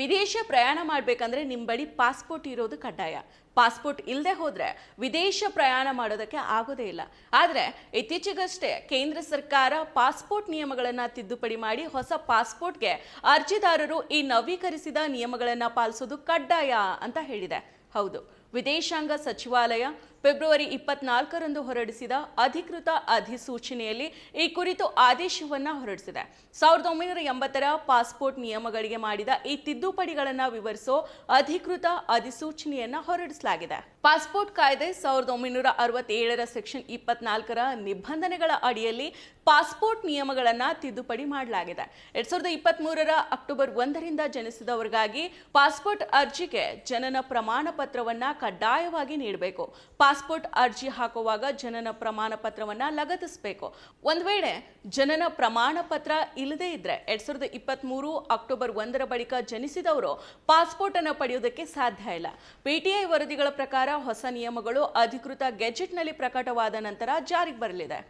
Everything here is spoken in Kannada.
ವಿದೇಶ ಪ್ರಯಾಣ ಮಾಡಬೇಕಂದ್ರೆ ನಿಮ್ಮ ಬಳಿ ಪಾಸ್ಪೋರ್ಟ್ ಇರೋದು ಕಡ್ಡಾಯ. ಪಾಸ್ಪೋರ್ಟ್ ಇಲ್ಲದೆ ಹೋದ್ರೆ ವಿದೇಶ ಪ್ರಯಾಣ ಮಾಡೋದಕ್ಕೆ ಆಗೋದೇ ಇಲ್ಲ. ಆದರೆ ಇತ್ತೀಚೆಗಷ್ಟೇ ಕೇಂದ್ರ ಸರ್ಕಾರ ಪಾಸ್ಪೋರ್ಟ್ ನಿಯಮಗಳನ್ನು ತಿದ್ದುಪಡಿ ಮಾಡಿ ಹೊಸ ಪಾಸ್ಪೋರ್ಟ್ಗೆ ಅರ್ಜಿದಾರರು ಈ ನವೀಕರಿಸಿದ ನಿಯಮಗಳನ್ನು ಪಾಲಿಸೋದು ಕಡ್ಡಾಯ ಅಂತ ಹೇಳಿದೆ. ಹೌದು, ವಿದೇಶಾಂಗ ಸಚಿವಾಲಯ ಫೆಬ್ರವರಿ 24ರಂದು ಹೊರಡಿಸಿದ ಅಧಿಕೃತ ಅಧಿಸೂಚನೆಯಲ್ಲಿ ಈ ಕುರಿತು ಆದೇಶವನ್ನ ಹೊರಡಿಸಿದೆ. 1980ರ ಪಾಸ್ಪೋರ್ಟ್ ನಿಯಮಗಳಿಗೆ ಮಾಡಿದ ಈ ತಿದ್ದುಪಡಿಗಳನ್ನು ವಿವರಿಸೋ ಅಧಿಕೃತ ಅಧಿಸೂಚನೆಯನ್ನ ಹೊರಡಿಸಲಾಗಿದೆ. ಪಾಸ್ಪೋರ್ಟ್ ಕಾಯ್ದೆ 1967ರ ಸೆಕ್ಷನ್ 24ರ ನಿಬಂಧನೆಗಳ ಅಡಿಯಲ್ಲಿ ಪಾಸ್ಪೋರ್ಟ್ ನಿಯಮಗಳನ್ನು ತಿದ್ದುಪಡಿ ಮಾಡಲಾಗಿದೆ. 2023ರ ಅಕ್ಟೋಬರ್ 1ರಿಂದ ಜನಿಸಿದವರಿಗಾಗಿ ಪಾಸ್ಪೋರ್ಟ್ ಅರ್ಜಿಗೆ ಜನನ ಪ್ರಮಾಣ ಪತ್ರವನ್ನ ಕಡ್ಡಾಯವಾಗಿ ನೀಡಬೇಕು. ಪಾಸ್ಪೋರ್ಟ್ ಅರ್ಜಿ ಹಾಕುವಾಗ ಜನನ ಪ್ರಮಾಣ ಪತ್ರವನ್ನ ಲಗತ್ತಿಸಬೇಕು. ಒಂದು ವೇಳೆ ಜನನ ಪ್ರಮಾಣ ಪತ್ರ ಇಲ್ಲದೇ ಇದ್ರೆ 2023 ಅಕ್ಟೋಬರ್ 1ರ ಬಳಿಕ ಜನಿಸಿದವರು ಪಾಸ್ಪೋರ್ಟ್ ಅನ್ನು ಪಡೆಯುವುದಕ್ಕೆ ಸಾಧ್ಯ ಇಲ್ಲ. ಪಿಟಿಐ ವರದಿಗಳ ಪ್ರಕಾರ ಹೊಸ ನಿಯಮಗಳು ಅಧಿಕೃತ ಗೆಜೆಟ್ನಲ್ಲಿ ಪ್ರಕಟವಾದ ನಂತರ ಜಾರಿಗೆ ಬರಲಿದೆ.